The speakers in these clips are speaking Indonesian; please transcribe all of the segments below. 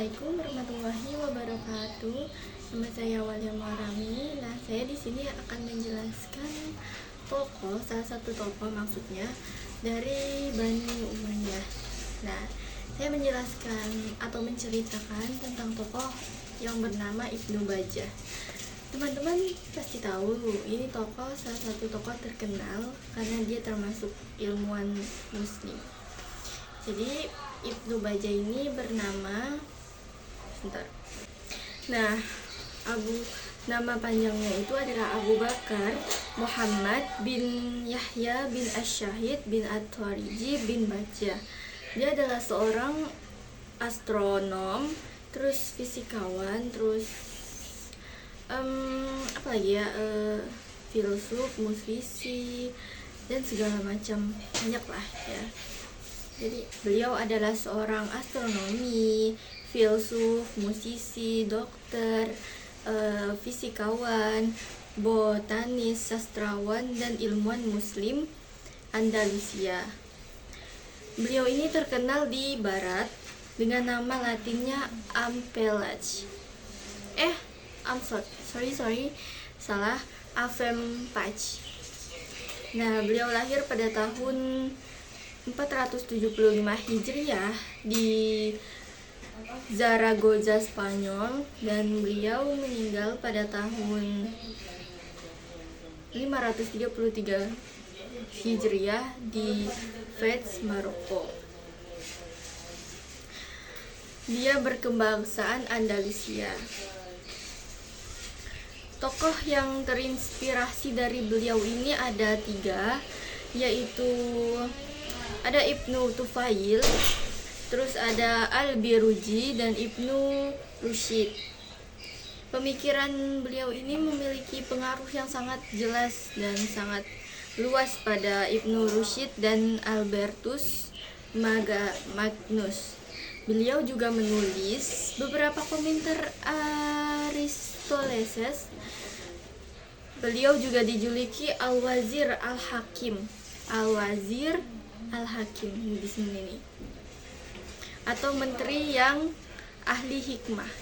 Assalamualaikum warahmatullahi wabarakatuh. Nama saya Walia Marami. Nah, saya di sini akan menjelaskan salah satu tokoh maksudnya dari Bani Umayyah. Nah, saya menjelaskan atau menceritakan tentang tokoh yang bernama Ibnu Bajjah. Teman-teman pasti tahu, ini salah satu tokoh terkenal karena dia termasuk ilmuwan muslim. Jadi Ibnu Bajjah ini bernama nama panjangnya itu adalah Abu Bakar Muhammad bin Yahya bin Asyahid bin At-Twariji bin Bajjah. Dia adalah seorang astronom, terus fisikawan, terus filsuf, musisi, dan segala macam, banyak lah ya. Jadi beliau adalah seorang astronomi, filsuf, musisi, dokter, fisikawan, botanis, sastrawan, dan ilmuwan muslim Andalusia. Beliau ini terkenal di barat dengan nama latinnya Ampelage. Salah, Avem Pache. Nah, beliau lahir pada tahun 475 Hijriah di Zaragoza, Spanyol, dan beliau meninggal pada tahun 533 Hijriah di Fez, Maroko. Dia berkebangsaan Andalusia. Tokoh yang terinspirasi dari beliau ini ada 3, yaitu ada Ibnu Tufail, terus ada Al-Biruji, dan Ibnu Rushd. Pemikiran beliau ini memiliki pengaruh yang sangat jelas dan sangat luas pada Ibnu Rushd dan Albertus Magnus. Beliau juga menulis beberapa komentar Aristoteles. Beliau juga dijuluki Al-Wazir Al-Hakim. Al-Wazir Al-Hakim di sini nih, atau menteri yang ahli hikmah.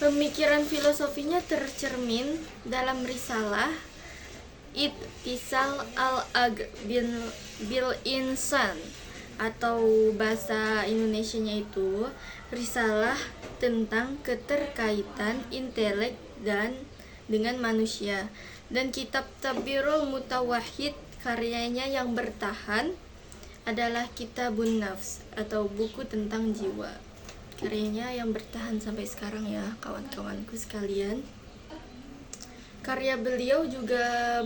Pemikiran filosofinya tercermin dalam risalah Ittisal al-Aq bil Insan, atau bahasa Indonesianya itu risalah tentang keterkaitan intelek dengan manusia, dan kitab Tabirul Mutawahhid karyanya yang bertahan adalah Kitabun Nafs, atau buku tentang jiwa. Karyanya yang bertahan sampai sekarang ya kawan-kawanku sekalian. Karya beliau juga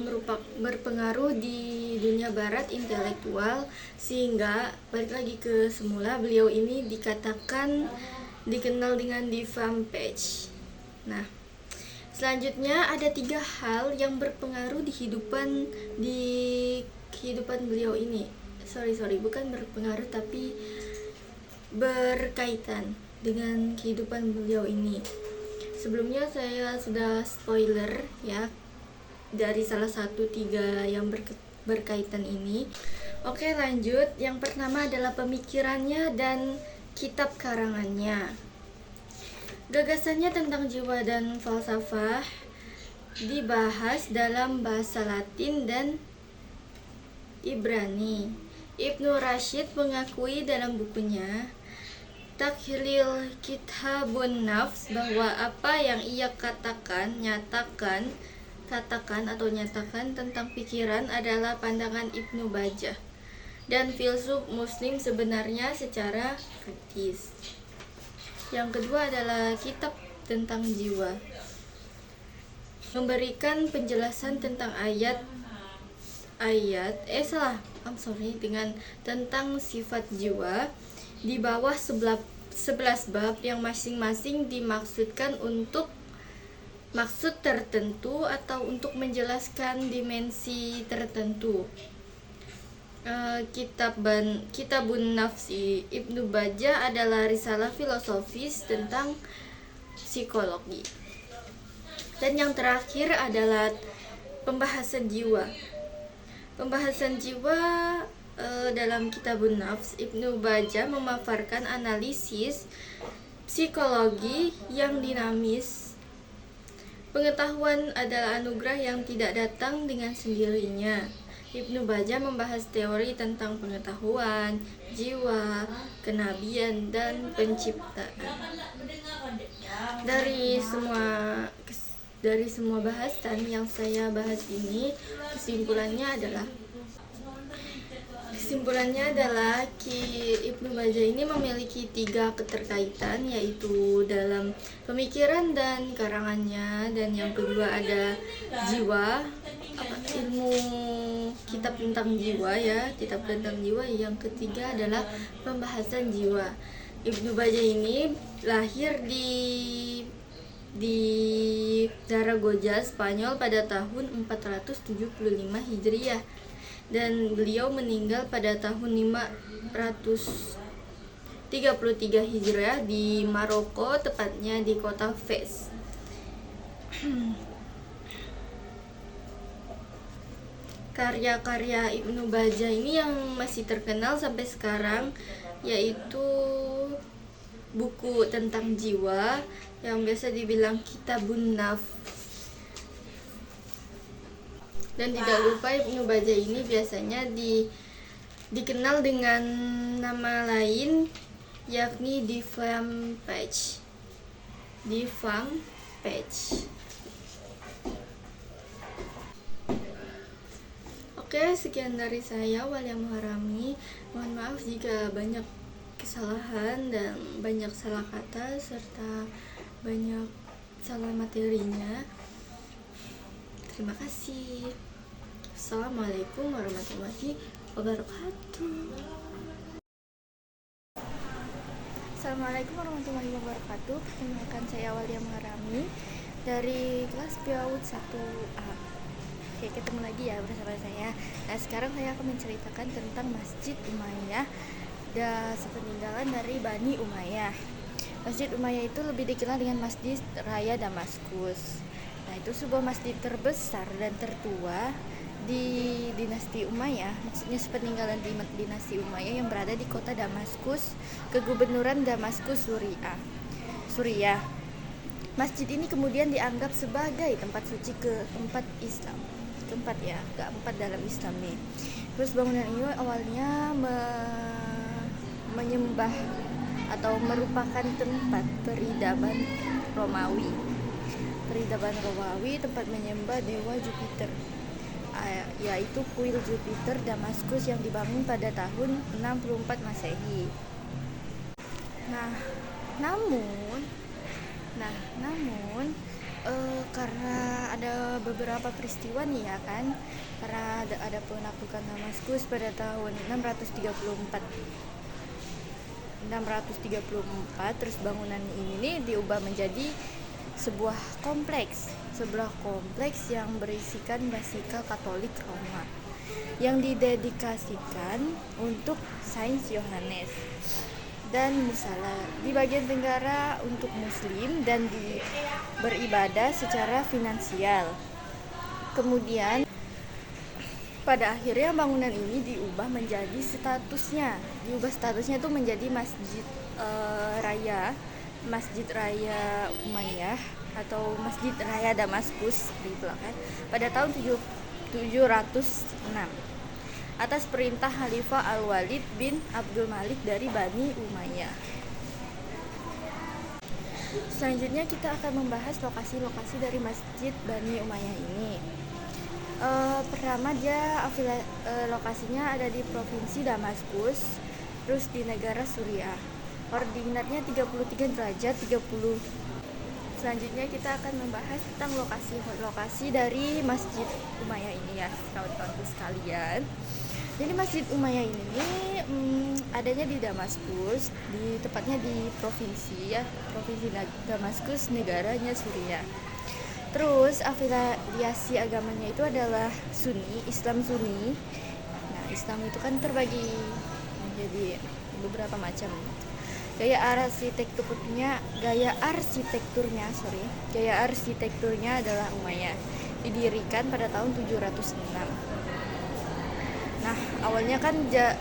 berpengaruh di dunia barat intelektual, sehingga balik lagi ke semula, beliau ini dikenal dengan Divan Pache. Nah, selanjutnya ada 3 hal yang berpengaruh di kehidupan beliau ini. Bukan berpengaruh tapi berkaitan dengan kehidupan beliau ini. Sebelumnya saya sudah spoiler ya dari salah satu 3 yang berkaitan ini. Oke, lanjut. Yang pertama adalah pemikirannya dan kitab karangannya. Gagasannya tentang jiwa dan falsafah dibahas dalam bahasa Latin dan Ibrani. Ibnu Rushd mengakui dalam bukunya Tahlil Kitabun Nafs bahwa apa yang ia nyatakan tentang pikiran adalah pandangan Ibnu Bajjah dan filsuf muslim sebenarnya secara kritis. Yang kedua adalah kitab tentang jiwa, memberikan penjelasan tentang tentang sifat jiwa di bawah 11 bab yang masing-masing dimaksudkan untuk maksud tertentu atau untuk menjelaskan dimensi tertentu. Kitabun Nafsi Ibnu Bajjah adalah risalah filosofis tentang psikologi. Dan yang terakhir adalah pembahasan jiwa. Pembahasan jiwa dalam Kitabun Nafs, Ibnu Bajjah memaparkan analisis psikologi yang dinamis. Pengetahuan adalah anugerah yang tidak datang dengan sendirinya. Ibnu Bajjah membahas teori tentang pengetahuan, jiwa, kenabian, dan penciptaan. Dari semua bahasan yang saya bahas ini, kesimpulannya adalah Ibnu Bajjah ini memiliki 3 keterkaitan, yaitu dalam pemikiran dan karangannya, dan yang kedua ada jiwa, ilmu kitab tentang jiwa, yang ketiga adalah pembahasan jiwa. Ibnu Bajjah ini lahir di Zaragoza, Spanyol pada tahun 475 Hijriah, dan beliau meninggal pada tahun 533 Hijriah di Maroko, tepatnya di kota Fez. Karya-karya Ibnu Bajjah ini yang masih terkenal sampai sekarang yaitu buku tentang jiwa yang biasa dibilang Kitabun Nafs. Dan tidak lupa Ibnu Bajjah ini biasanya dikenal dengan nama lain, yakni Divang Page. Oke, sekian dari saya, Walia Muharrami. Mohon maaf jika banyak kesalahan dan banyak salah kata serta banyak salah materinya. Terima kasih. Assalamualaikum warahmatullahi wabarakatuh. Assalamualaikum warahmatullahi wabarakatuh. Perkenalkan, saya Walia Muharrami dari kelas PAUD 1A. Oke, ketemu lagi ya bersama saya. Nah, sekarang saya akan menceritakan tentang Masjid Umayyah dan sepeninggalan dari Bani Umayyah. Masjid Umayyah itu lebih dikenal dengan Masjid Raya Damaskus. Nah, itu sebuah masjid terbesar dan tertua di dinasti Umayyah, maksudnya sepeninggalan di dinasti Umayyah yang berada di kota Damaskus, kegubernuran Damaskus, Suriah. Masjid ini kemudian dianggap sebagai tempat suci keempat dalam Islam nih. Terus bangunan ini awalnya menyembah atau merupakan tempat peradaban Romawi, tempat menyembah dewa Jupiter, yaitu kuil Jupiter Damaskus yang dibangun pada tahun 64 Masehi. Namun karena ada beberapa peristiwa nih ya kan, karena ada penaklukan Damaskus pada tahun 634, terus bangunan ini nih diubah menjadi sebuah kompleks yang berisikan Basilika Katolik Roma yang didedikasikan untuk Saint Yohanes, dan musala di bagian tenggara untuk Muslim dan beribadah secara finansial. Kemudian pada akhirnya bangunan ini diubah statusnya itu menjadi Masjid Raya Umayyah atau Masjid Raya Damaskus di belakang pada tahun 706 atas perintah Khalifah Al-Walid bin Abdul Malik dari Bani Umayyah. Selanjutnya kita akan membahas lokasi-lokasi dari Masjid Bani Umayyah ini. Pertama, dia lokasinya ada di provinsi Damaskus, terus di negara Suriah. Koordinatnya 33 derajat 30. Selanjutnya kita akan membahas tentang lokasi dari Masjid Umayyah ini ya, kawan-kawanku sekalian. Jadi Masjid Umayyah ini adanya di Damaskus, tepatnya di provinsi Damaskus, negaranya Suriah. Terus afiliasi agamanya itu adalah Islam Sunni. Nah, Islam itu kan terbagi menjadi beberapa macam. Gaya arsitekturnya adalah Umayyah. Didirikan pada tahun 706. Nah, awalnya kan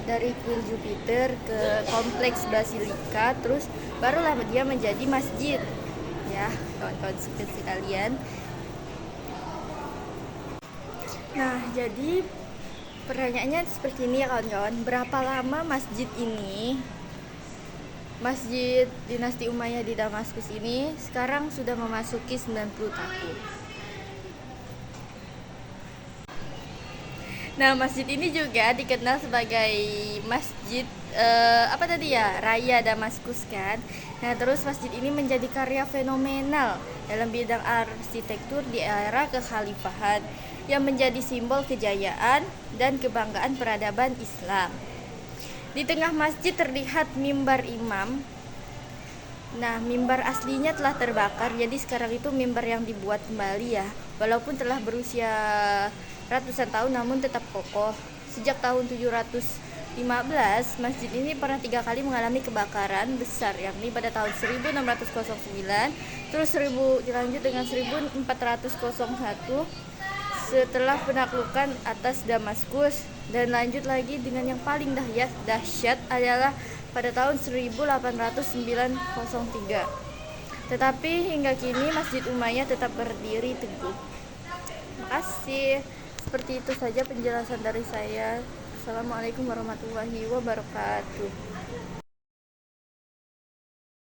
dari kuil Jupiter ke kompleks Basilika, terus barulah dia menjadi masjid ya kawan-kawan sekalian. Nah, jadi pertanyaannya seperti ini ya kawan-kawan, berapa lama masjid ini, masjid dinasti Umayyah di Damaskus ini sekarang sudah memasuki 90 tahun. Nah, masjid ini juga dikenal sebagai masjid Raya Damaskus kan. Nah, terus masjid ini menjadi karya fenomenal dalam bidang arsitektur di era kekhalifahan yang menjadi simbol kejayaan dan kebanggaan peradaban Islam. Di tengah masjid terlihat mimbar imam. Nah, mimbar aslinya telah terbakar, jadi sekarang itu mimbar yang dibuat kembali ya. Walaupun telah berusia ratusan tahun namun tetap kokoh. Sejak tahun 715, masjid ini pernah 3 kali mengalami kebakaran besar, yakni pada tahun 1609, terus dilanjut dengan 1401 setelah penaklukan atas Damaskus, dan lanjut lagi dengan yang paling dahsyat adalah pada tahun 1803. Tetapi hingga kini Masjid Umayyah tetap berdiri teguh. Terima kasih. Seperti itu saja penjelasan dari saya. Assalamualaikum warahmatullahi wabarakatuh.